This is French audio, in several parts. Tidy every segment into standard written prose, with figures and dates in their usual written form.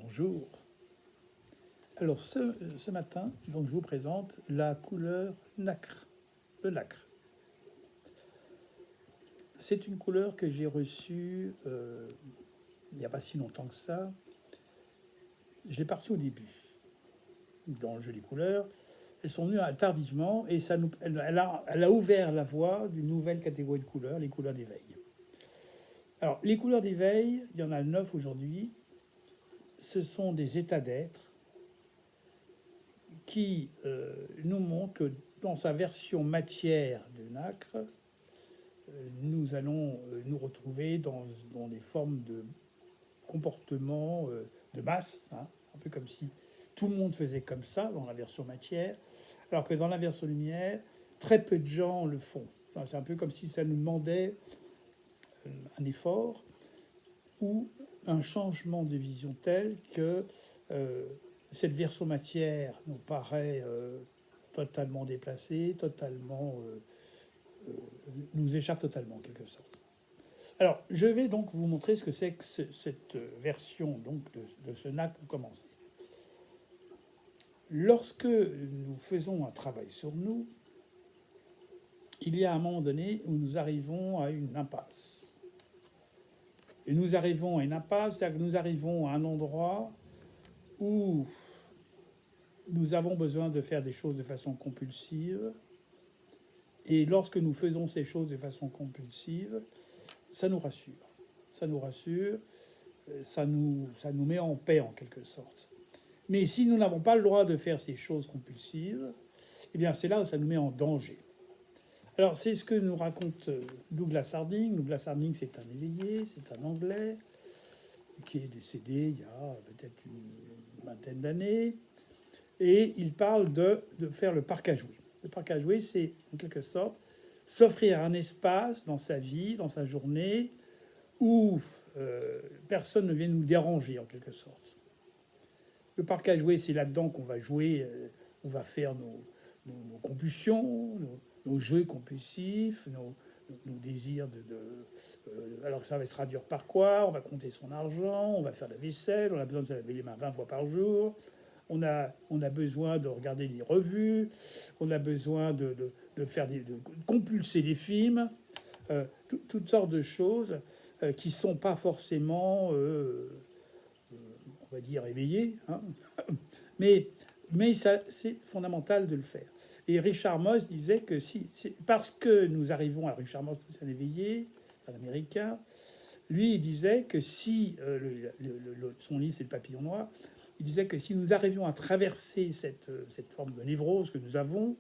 Bonjour. Alors ce matin, donc, je vous présente la couleur nacre, le nacre. C'est une couleur que j'ai reçue il n'y a pas si longtemps que ça. Je l'ai pas reçue au début. Dans le jeu des couleurs, elles sont venues tardivement et elle a ouvert la voie d'une nouvelle catégorie de couleurs, les couleurs d'éveil. Alors les couleurs d'éveil, il y en a 9 aujourd'hui. Ce sont des états d'être qui nous montrent que dans sa version matière de nacre, nous allons nous retrouver dans des formes de comportement de masse, hein, un peu comme si tout le monde faisait comme ça dans la version matière, alors que dans la version lumière, très peu de gens le font. Enfin, c'est un peu comme si ça nous demandait un effort ou un changement de vision tel que cette version matière nous paraît totalement déplacée, totalement nous échappe totalement en quelque sorte. Alors, je vais donc vous montrer ce que c'est que cette version donc de ce NAC pour commencer. Lorsque nous faisons un travail sur nous, il y a un moment donné où nous arrivons à une impasse. Et nous arrivons à une impasse, c'est-à-dire que nous arrivons à un endroit où nous avons besoin de faire des choses de façon compulsive. Et lorsque nous faisons ces choses de façon compulsive, ça nous rassure. Ça nous rassure, ça nous met en paix en quelque sorte. Mais si nous n'avons pas le droit de faire ces choses compulsives, eh bien c'est là où ça nous met en danger. Alors c'est ce que nous raconte Douglas Harding. Douglas Harding, c'est un éveillé, c'est un Anglais qui est décédé il y a peut-être une vingtaine d'années. Et il parle de faire le parc à jouer. Le parc à jouer, c'est en quelque sorte s'offrir un espace dans sa vie, dans sa journée, où personne ne vient nous déranger en quelque sorte. Le parc à jouer, c'est là-dedans qu'on va jouer, on va faire nos compulsions, nos jeux compulsifs, nos désirs alors ça va se traduire par quoi? On va compter son argent, on va faire la vaisselle, on a besoin de se laver les mains 20 fois par jour, on a besoin de regarder les revues, on a besoin de compulser les films, toutes sortes de choses qui sont pas forcément, on va dire, éveillées, hein. mais ça, c'est fondamental de le faire. Et Richard Moss disait que parce que nous arrivons à Richard Moss, c'est un éveillé, c'est un Américain, lui, il disait que si, son livre, c'est Le Papillon Noir, il disait que si nous arrivions à traverser cette forme de névrose que nous avons,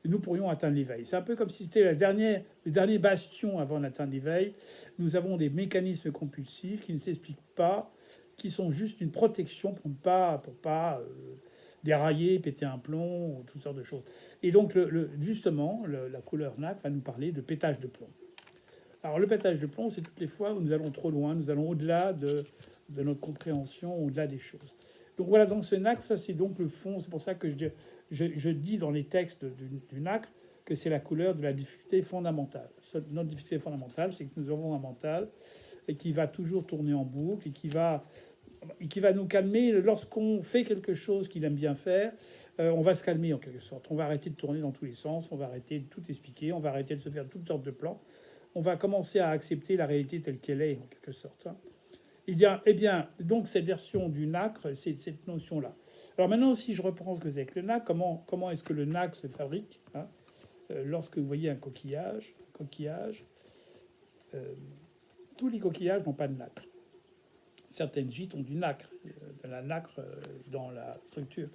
nous pourrions atteindre l'éveil. C'est un peu comme si c'était le dernier bastion avant d'atteindre l'éveil. Nous avons des mécanismes compulsifs qui ne s'expliquent pas, qui sont juste une protection pour pas dérailler, péter un plomb, ou toutes sortes de choses. Et donc, justement, la couleur nacre va nous parler de pétage de plomb. Alors, le pétage de plomb, c'est toutes les fois où nous allons trop loin, nous allons au-delà de notre compréhension, au-delà des choses. Donc voilà, donc ce nacre, ça c'est donc le fond. C'est pour ça que je dis dans les textes du nacre que c'est la couleur de la difficulté fondamentale. Notre difficulté fondamentale, c'est que nous avons un mental et qui va toujours tourner en boucle et qui va nous calmer. Lorsqu'on fait quelque chose qu'il aime bien faire, on va se calmer en quelque sorte. On va arrêter de tourner dans tous les sens, on va arrêter de tout expliquer, on va arrêter de se faire toutes sortes de plans. On va commencer à accepter la réalité telle qu'elle est en quelque sorte. Eh bien, donc cette version du nacre, c'est cette notion-là. Alors maintenant, si je reprends ce que c'est que le nacre, comment est-ce que le nacre se fabrique, hein? Lorsque vous voyez un coquillage, tous les coquillages n'ont pas de nacre. Certaines gîtes ont du nacre, de la nacre dans la structure.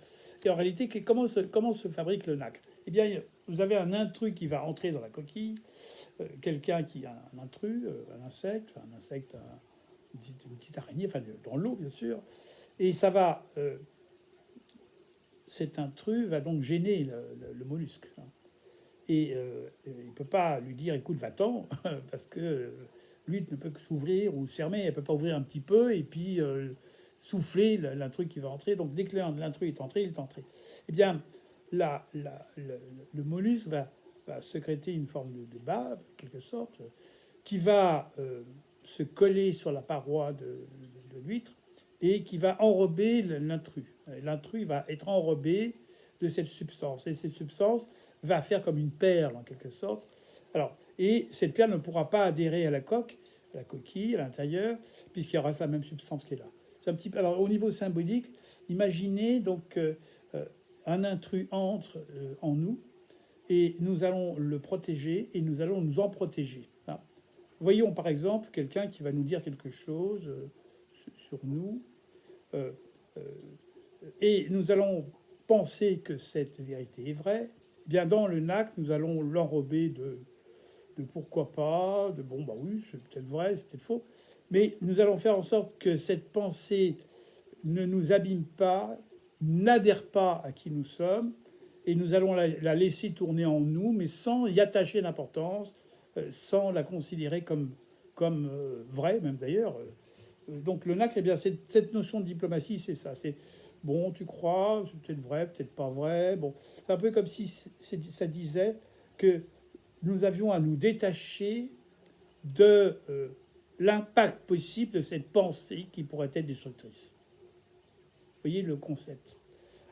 Et en réalité, comment se fabrique le nacre? Eh bien, vous avez un intrus qui va entrer dans la coquille, quelqu'un qui a un intrus, un insecte, une petite araignée, enfin dans l'eau bien sûr, et ça va, cet intrus va donc gêner le mollusque, hein. Et il ne peut pas lui dire écoute va-t'en parce que lui ne peut que s'ouvrir ou se fermer, elle ne peut pas ouvrir un petit peu et puis souffler l'intrus qui va entrer. Donc dès que l'intrus est entré, il est entré. Eh bien le mollusque va sécréter une forme de bave, en quelque sorte, qui va se coller sur la paroi de l'huître et qui va enrober l'intrus. L'intrus va être enrobé de cette substance. Et cette substance va faire comme une perle, en quelque sorte. Alors, et cette perle ne pourra pas adhérer à la coque, à la coquille, à l'intérieur, puisqu'il reste la même substance qui est là. C'est un petit peu. Alors, au niveau symbolique, imaginez donc un intrus entre en nous, et nous allons le protéger, et nous allons nous en protéger. Hein. Voyons par exemple quelqu'un qui va nous dire quelque chose sur nous, euh, et nous allons penser que cette vérité est vraie. Eh bien, dans le NAC, nous allons l'enrober de pourquoi pas, de bon, bah oui, c'est peut-être vrai, c'est peut-être faux, mais nous allons faire en sorte que cette pensée ne nous abîme pas, n'adhère pas à qui nous sommes, et nous allons la laisser tourner en nous, mais sans y attacher d'importance, sans la considérer comme vraie, même d'ailleurs. Donc le NAC, eh bien, cette notion de diplomatie, c'est ça. C'est bon, tu crois, c'est peut-être vrai, peut-être pas vrai. Bon, c'est un peu comme si ça disait que nous avions à nous détacher de l'impact possible de cette pensée qui pourrait être destructrice. Vous voyez le concept.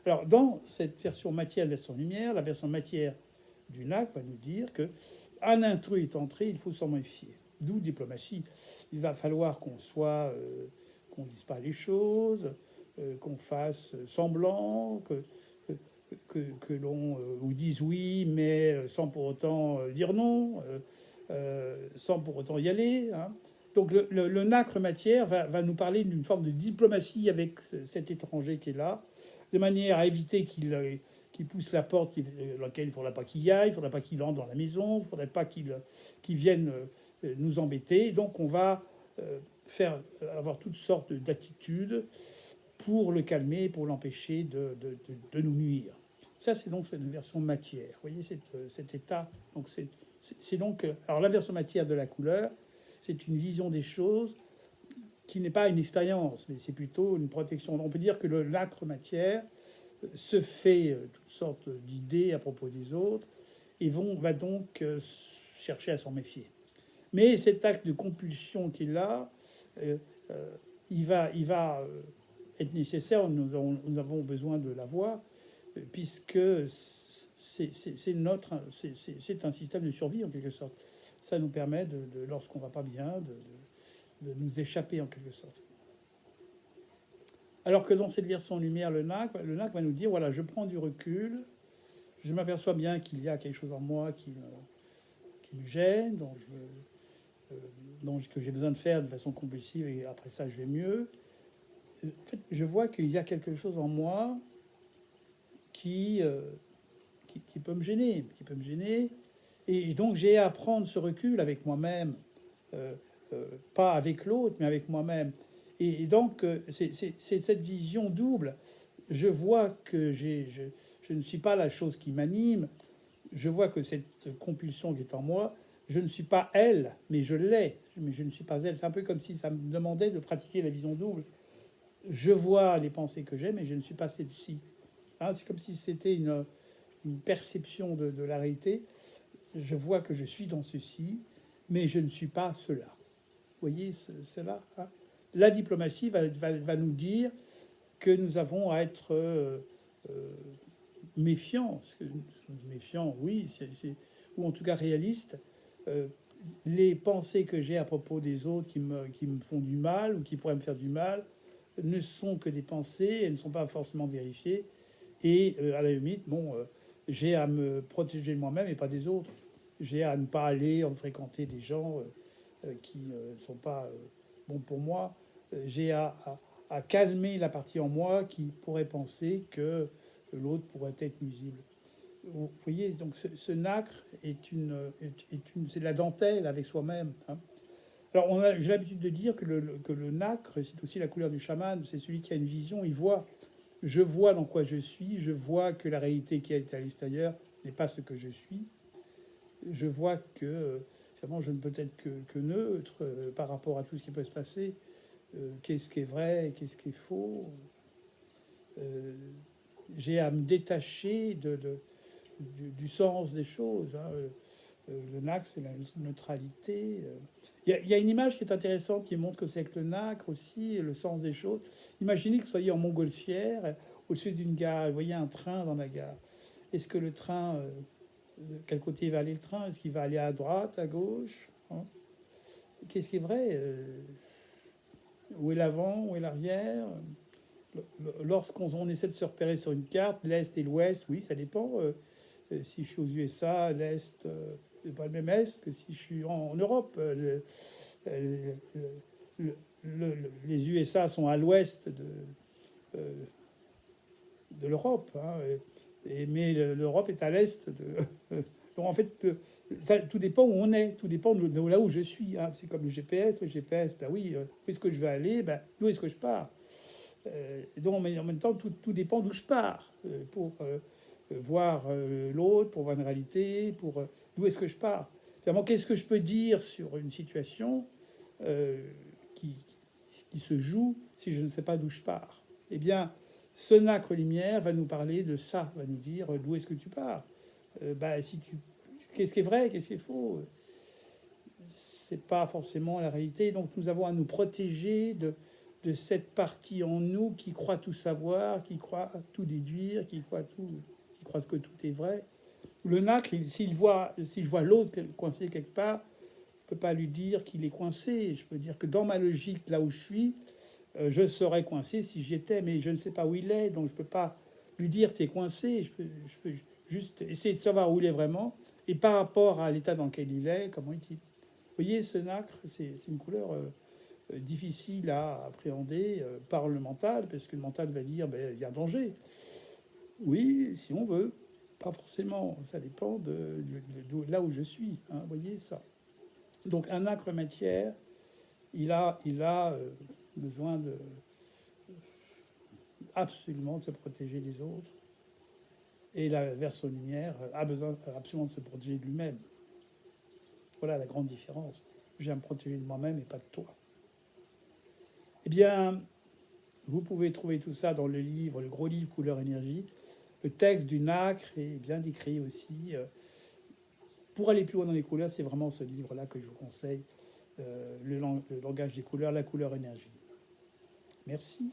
Alors, dans cette version matière, version lumière, la version matière du NAC va nous dire que un intrus est entré, il faut s'en méfier. D'où diplomatie. Il va falloir qu'on dise pas les choses, qu'on fasse semblant, que l'on vous dise oui, mais sans pour autant dire non, sans pour autant y aller. Hein. Donc le nacre matière va nous parler d'une forme de diplomatie avec cet étranger qui est là, de manière à éviter qu'il pousse la porte laquelle il ne faudrait pas qu'il y aille, il ne faudrait pas qu'il entre dans la maison, il ne faudrait pas qu'il vienne nous embêter. Donc on va avoir toutes sortes d'attitudes pour le calmer, pour l'empêcher de nous nuire. Ça, c'est donc une version matière. Vous voyez cet état. Donc c'est donc alors la version matière de la couleur, c'est une vision des choses qui n'est pas une expérience, mais c'est plutôt une protection. On peut dire que le nacre matière se fait toutes sortes d'idées à propos des autres et va donc chercher à s'en méfier. Mais cet acte de compulsion qu'il a, il va être nécessaire, nous avons besoin de l'avoir, puisque c'est un système de survie en quelque sorte. Ça nous permet, lorsqu'on ne va pas bien, de nous échapper en quelque sorte. Alors que dans cette version lumière, le NAC va nous dire, voilà, je prends du recul, je m'aperçois bien qu'il y a quelque chose en moi qui me gêne, que j'ai besoin de faire de façon compulsive, et après ça, je vais mieux. En fait, je vois qu'il y a quelque chose en moi qui peut me gêner, et donc j'ai à prendre ce recul avec moi-même, pas avec l'autre, mais avec moi-même. Et donc c'est cette vision double. Je vois que je ne suis pas la chose qui m'anime. Je vois que cette compulsion qui est en moi, je ne suis pas elle, mais je l'ai. Mais je ne suis pas elle. C'est un peu comme si ça me demandait de pratiquer la vision double. Je vois les pensées que j'ai, mais je ne suis pas celle-ci. Hein, c'est comme si c'était une perception de la réalité. Je vois que je suis dans ceci, mais je ne suis pas cela. Vous voyez cela, hein. La diplomatie va nous dire que nous avons à être méfiants. Méfiants, oui, ou en tout cas réalistes. Les pensées que j'ai à propos des autres qui me font du mal ou qui pourraient me faire du mal ne sont que des pensées, elles ne sont pas forcément vérifiées. Et à la limite, bon, j'ai à me protéger de moi-même et pas des autres. J'ai à ne pas aller en fréquenter des gens qui ne sont pas bons pour moi. J'ai à calmer la partie en moi qui pourrait penser que l'autre pourrait être nuisible. Vous voyez, donc ce nacre c'est de la dentelle avec soi-même. Hein. Alors j'ai l'habitude de dire que le nacre, c'est aussi la couleur du chaman, c'est celui qui a une vision, il voit. Je vois dans quoi je suis, je vois que la réalité qui est à l'extérieur n'est pas ce que je suis. Je vois que finalement je ne peux être que neutre par rapport à tout ce qui peut se passer. Qu'est-ce qui est vrai, qu'est-ce qui est faux. J'ai à me détacher du sens des choses. Hein. Le nacre, c'est la neutralité. Il y a une image qui est intéressante qui montre que c'est avec le nacre aussi, le sens des choses. Imaginez que vous soyez en montgolfière, au-dessus d'une gare, et vous voyez un train dans la gare. Est-ce que le train, quel côté il va aller le train? Est-ce qu'il va aller à droite, à gauche, hein? Qu'est-ce qui est vrai? Où est l'avant, où est l'arrière? Lorsqu'on essaie de se repérer sur une carte, l'Est et l'Ouest, oui, ça dépend. Si je suis aux USA, l'Est, c'est pas le même Est que si je suis en Europe. Le- le- les USA sont à l'Ouest euh, de l'Europe, hein, mais l'Europe est à l'Est de. Donc en fait, ça, tout dépend où on est, tout dépend de là où je suis, hein. C'est comme le GPS. Le GPS, ben oui, où est-ce que je vais aller? Ben, d'où est-ce que je pars? Donc, mais en même temps, tout dépend d'où je pars pour voir l'autre, pour voir une réalité, pour d'où est-ce que je pars. Finalement, qu'est-ce que je peux dire sur une situation euh, qui, qui se joue si je ne sais pas d'où je pars? Eh bien, ce nacre lumière va nous parler de ça, va nous dire d'où est-ce que tu pars. Bah, si tu, qu'est-ce qui est vrai, qu'est-ce qui est faux? C'est pas forcément la réalité. Donc nous avons à nous protéger de cette partie en nous qui croit tout savoir, qui croit tout déduire, qui croit que tout est vrai. Le nacre, si je vois l'autre coincé quelque part, je peux pas lui dire qu'il est coincé. Je peux dire que dans ma logique, là où je suis, je serais coincé si j'y étais, mais je ne sais pas où il est, donc je peux pas lui dire t'es coincé. Je peux juste essayer de savoir où il est vraiment et par rapport à l'état dans lequel il est, comment est-il. Vous voyez, ce nacre, c'est une couleur difficile à appréhender par le mental, parce que le mental va dire ben, il y a danger. Oui, si on veut, pas forcément. Ça dépend de là où je suis. Hein, vous voyez ça. Donc un nacre matière, il a besoin absolument de se protéger des autres. Et la version lumière a besoin absolument de se protéger de lui-même. Voilà la grande différence. Je viens me protéger de moi-même et pas de toi. Eh bien, vous pouvez trouver tout ça dans le livre, le gros livre Couleur Énergie. Le texte du nacre est bien décrit aussi. Pour aller plus loin dans les couleurs, c'est vraiment ce livre-là que je vous conseille. Le langage des couleurs, la couleur énergie. Merci.